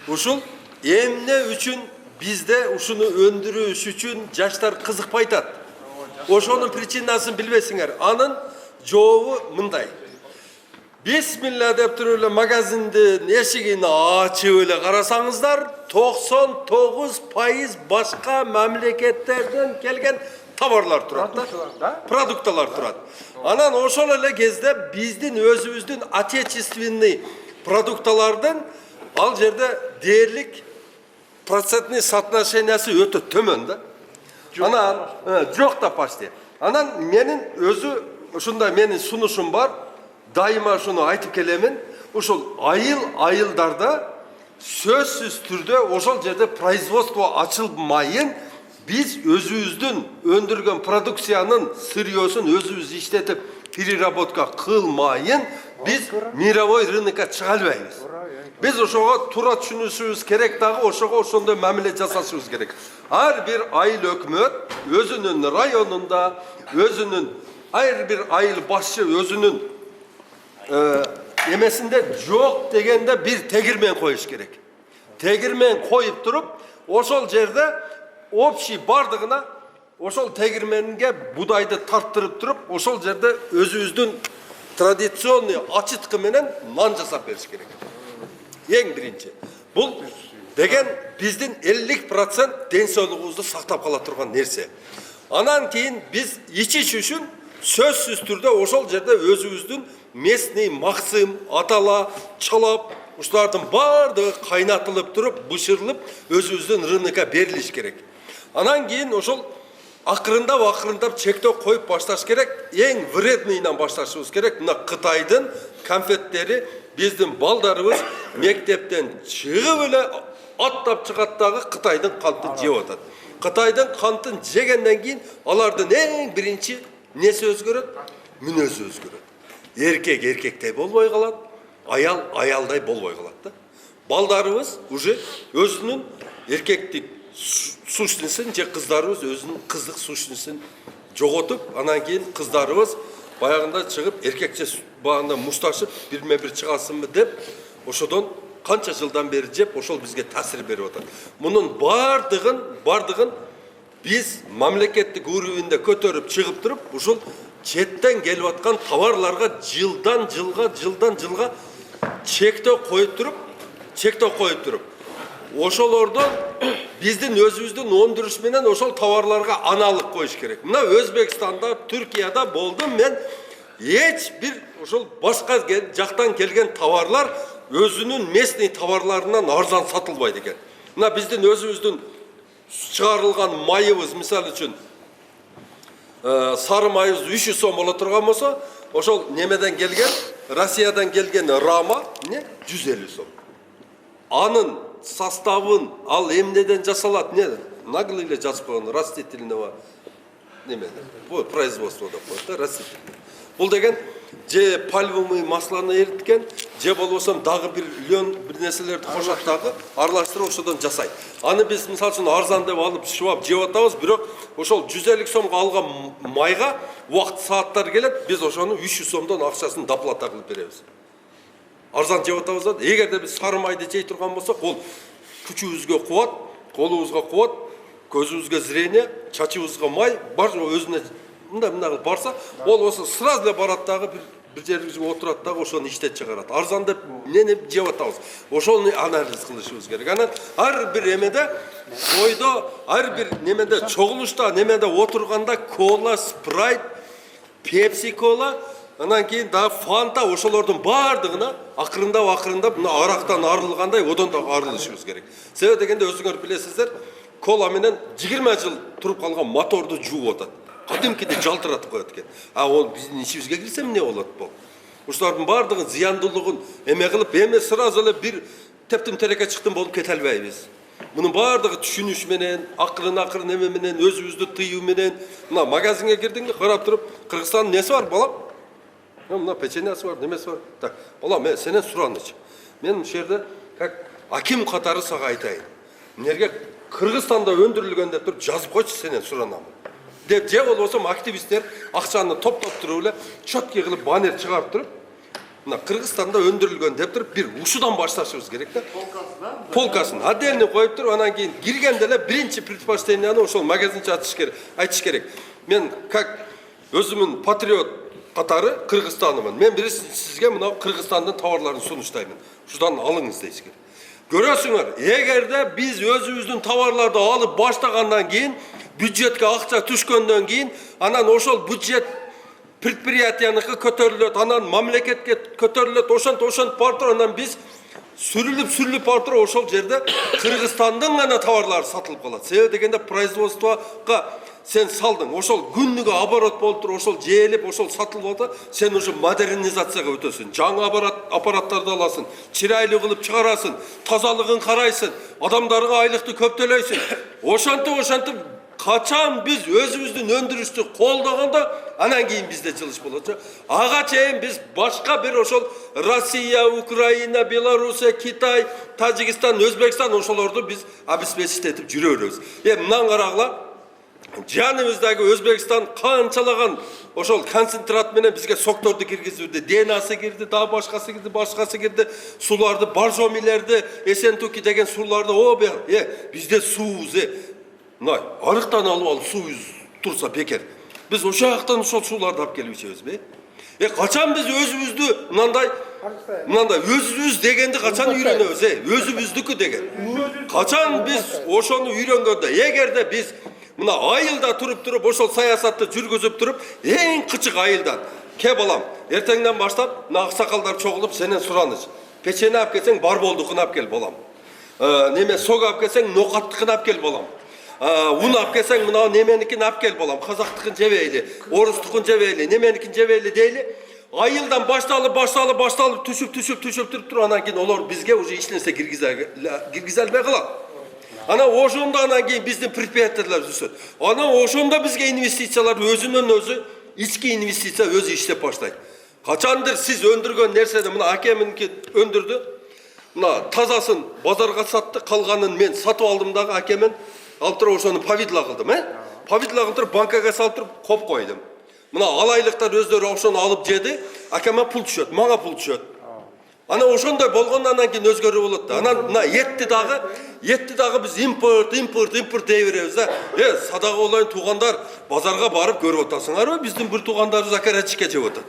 Ушул эмне үчүн бизде ушуну өндүрүш үчүн жаштар кызыкпай атат. Ошонун причинасын билбесиңер. Анын жообу мындай. Бисмилла деп туруп эле магазиндин эшигин ачып эле карасаңыздар, 99% башка мамлекеттерден келген товарлар турат да, продукталар турат. Анан ошол эле кезде биздин өзүбүздүн отечественный продукталардын ал жерде дээрлик процентный соотношениясы өтө төмөн да. Анан жок да почти. Анан менин өзү ушундай менин сунушум бар. Дайыма шуну айтып келемин. Ушул айылдарда сөзсүз түрдө ошол жерде производство ачылмайын, биз өзүбүздүн өндүргөн продукциянын сырьёсун өзүбүз иштетип переработка кылмайын, биз мировой рынокко чыга албайбыз. Biz ошого туура түшүнүшүбүз керек дагы, ошого ошондой мамиле жасашыбыз керек. Ар бир айыл өкмөт өзүнүн районунда, өзүнүн ар бир айыл башчы өзүнүн эмесинде жок дегенде бир тегирмен коюш керек. Тегирмен коюп туруп, ошол жерде общий бардыгына ошол тегирменге будайды тарттырып туруп, ошол жерде өзүбүздүн традиционный ачыткы менен нан жасап бериш керек. Ең биринчи. Бул деген биздин 50% ден соолугубузду сактап кала турган нерсе. Анан кийин биз ичиш үчүн сөзсүз түрдө ошол жерде өзүбүздүн местный максым, атала, чалап, ушулардын бардыгы кайнатылып туруп, бышырылып, өзүбүздүн рынокко берилиш керек. Анан кийин ошол акырындап чектөө коюп башташ керек. Эң вредныйынан башташыбыз керек. Мына Кытайдын конфеттери биздин балдарыбыз мектептен чыгып эле аттап чыгат дагы Кытайдын кантын жеп атат. Кытайдын кантын жегенден кийин алардын эң биринчи несі өзгөрөт? Мүнөзү өзгөрөт. Эркек эркектей болбой калат, аял аялдай болбой калат да. Балдарыбыз уже өзүнүн эркектик сущностун же кыздарыбыз өзүнүн кыздык сущностун жоготуп, анан кийин кыздарыбыз баягында чыгып эркекче багында мушташып бирме-бир чыгасынбы деп, ошодон канча жылдан бери жеп, ошол бизге таасир берип атат. Мунун бардыгын биз мамлекеттик уровенде көтөрүп чыгып туруп, ушул четтен келип аткан товарларга жылдан жылга чектөө коюп туруп, ошолордон биздин өзүбүздүн өндүрүш менен ошол товарларга аналык коюш керек. Мына Өзбекстанда, Түркияда болдум мен, эч бир ошол башка жактан келген товарлар өзүнүн местный товарларынан арзан сатылбайт экен. Мына биздин өзүбүздүн чыгарылган майыбыз, мисалы үчүн, сары майыбыз 300 сом боло турган болсо, ошол немеден келген, Россиядан келген рама 150 сом. Анын составын ал эмнеден жасалат, наглый эле жазып койгон, растительного немеден. Бул производстводо коет да, растительный. Бул деген же пальмовый маслону эриткен, же болбосо дагы бир лен бир нерселерди кошот дагы, аралаштырып ошодон жасайт. Аны биз мисалы үчүн арзан деп алып шубап жеп атабыз, бирок ошол 150 сомго алган майга убакыт сааттар келет, биз ошону 300 сомдон акчасын доплата кылып беребиз. Арзан жеп атабыз да. Эгерде биз сары майды жей турган болсок, ол күчүбүзгө кубат, колубузга кубат, көзүбүзгө зрение, чачыбызга май, бар өзүнө мындай кылып барса, ол осы сразу эле барат дагы бир жерге отурат дагы ошону иштеп чыгарат. Арзан деп нени жеп атабыз. Ошону анализ кылышыбыз керек. Анан ар бир эмеде койдо, ар бир немеде чогулушта, немеде отурганда кола, спрайт, пепси кола, анан кийин дагы фанта, ошолордун бардыгына акырындап мына арактан арылгандай одон дагы арылышыбыз керек. Себеби дегенде өзүңөр билесиздер, кола менен 20 жыл туруп калган моторду жууп атат. Кадимкиде жалтыратып коет экен. Ол биздин ичибизге кирсе эмне болот бул? Ушулардын бардыгын зыяндуулугун эме кылып, эми сразу эле бир тептим тереке чыктым болуп кете албайбыз. Мунун бардыгы түшүнүш менен, акырын эме менен, өзүбүздү тыюу менен, мына магазинге кирдиңби, карап туруп, Кыргызстандын неси бар, балам? Мына печеньясы бар, немеси бар. Так, балам, мен сенен суранычы. Мен ушул жерде как аким катары сага айтайын. Эмнеге Кыргызстанда өндүрүлгөн деп туруп жазып койчу, сенен суранамын. Деп же болбосо активисттер акчаны топтоп туруп эле четкий кылып баннер чыгарып туруп, мына Кыргызстанда өндүрүлгөн деп туруп бир ушудан башташыбыз керек да. Полкасын отдельно коюп туруп, анан кийин киргенде эле биринчи предпочтениени ошол магазинчи айтыш керек. Мен как өзүмүн патриот катары Кыргызстанымын. Мен сизге мына Кыргызстандын товарларын сунуштаймын. Ушудан алыңыз дейиш керек. Көрөсүңөр, эгерде биз өзүбүздүн товарларды алып баштагандан кийин, бюджетке акча түшкөндөн кийин, анан ошол бюджет предприятияныкы көтөрүлөт, анан мамлекетке көтөрүлөт, ошонт бартыр, анан биз сүрүлүп бартыр ошол жерде Кыргызстандын гана товарлары сатылып калат. Себеби дегенде производствого сен салдың, ошол күнүгө оборот болуп туруп, ошол жээлип, ошол сатылып алса, сен уже модернизацияга өтөсүң. Жаңы аппараттарды аласың, чырайлуу кылып чыгарасың, тазалыгын карайсың, адамдарга айлыкты көп төлөйсүң. Ошентип качан биз өзүбүздүн өндүрүштү колдогондо, анан кийин бизде жылыш болот. Ага чейин биз башка бир ошол Россия, Украина, Белоруссия, Китай, Тажикстан, Өзбекстан ошолорду биз обеспечить этип жүрө беребиз. Мындан карагыла, жаныбыздагы Өзбекстан канчалаган ошол концентрат менен бизге сокторду киргизүүдө, ДНАсы кирди, дагы башкасы кирди, суларды, боржомилерди, Эсентуки деген суларды, бизде суубуз, мына арыктан алып суубуз турса бекер. Биз ошол жактан ошол сууларды алып келип ичебизби? Качан биз өзүбүздү мындай өзүбүз дегенди качан үйрөнөбүз, өзүбүздүкү деген. Качан биз ошону үйрөнгөндө, эгерде биз мына айылда туруп ошол саясатты жүргүзүп туруп, эң кычык айылдан ке балам, эртеңден баштап мына аксакалдар чогулуп сенен сураныч. Печени алып келсең бар болдукун алып кел балам. Неме сог алып келсең нокаттыкын алып кел балам. Un алып келсең мына неменикин алып кел балам. Казактыкын жебейли, орустукун жебейли, неменикин жебейли дейли. Айылдан башталып түшүп туруп, анан кийин олар бизге уже эч нерсе киргизе албай калат. Ана ошондо анан кийин биздин предприятиялар өсөт. Ана ошондо бизге инвестициялар өзүнөн өзү, ички инвестиция өзү иштеп баштайт. Качандыр сиз өндүргөн нерсени мына акеминки өндүрдү. Мына тазасын базарга сатты, калганын мен сатып алдым дагы акемен. Алып туруп ошону повидло кылдым, повидло кылып туруп банкага салып туруп коп койдум. Мына алайлыктар өздөрү ошону алып жеди, акема пул түшөт, мага пул түшөт. Ана ошондой болгондон кийин өзгөрүү болот да. Анан мына этти дагы биз импорт дей беребиз да. Садак олайын туугандар, базарга барып көрүп атасыңарбы? Биздин бир туугандарыбыз акарачикке жеп атат.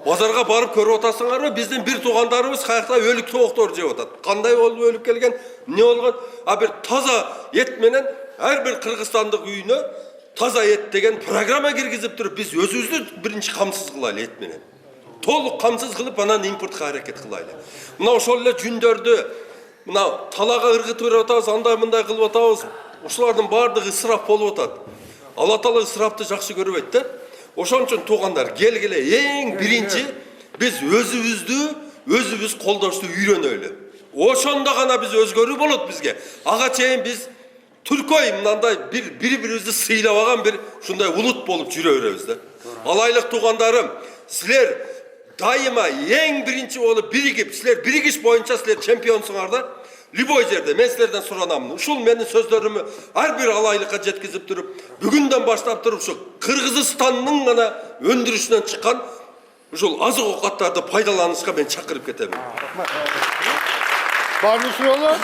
Базарга барып көрүп атасыңарбы? Биздин бир туугандарыбыз каякта өлүк тоокторду жеп атат. Кандай болуп өлүп келген? Не болгон? Бир таза эт менен ар бир кыргызстандык үйүнө таза эт деген программа киргизип туруп, биз өзүбүздү биринчи камсыз кылайлы эт менен. Толук камсыз кылып, анан импортко аракет кылайлы. Мына ошол эле жүндөрдү мына талага ыргытып берип атабыз, андай кылып атабыз. Ошолордун баардыгы ысырап болуп атат. Алла Таала ысырапты жакшы көрбөйт да. Ошон үчүн туугандар, келгиле эң биринчи биз өзүбүз колдошту үйрөнөлү. Ошондо гана биз өзгөрүү болот бизге. Ага чейин биз түркөй мындай бири-бирибизди сыйлабаган бир ушундай улут болуп жүрө беребиз да. Алайлык туугандарым, силер дайыма эң биринчи болуп биригип, силер биригиш боюнча силер чемпионсуңар да. Любой жерде мен силерден суранамын. Ушул менин сөздөрүмү ар бир алайлыкка жеткизип туруп, бүгүндөн баштап туруп ушу Кыргызстандын гана өндүрүшүнөн чыккан ушул азык оокаттарды пайдаланышка мен чакырып кетемин. Барлы суроо?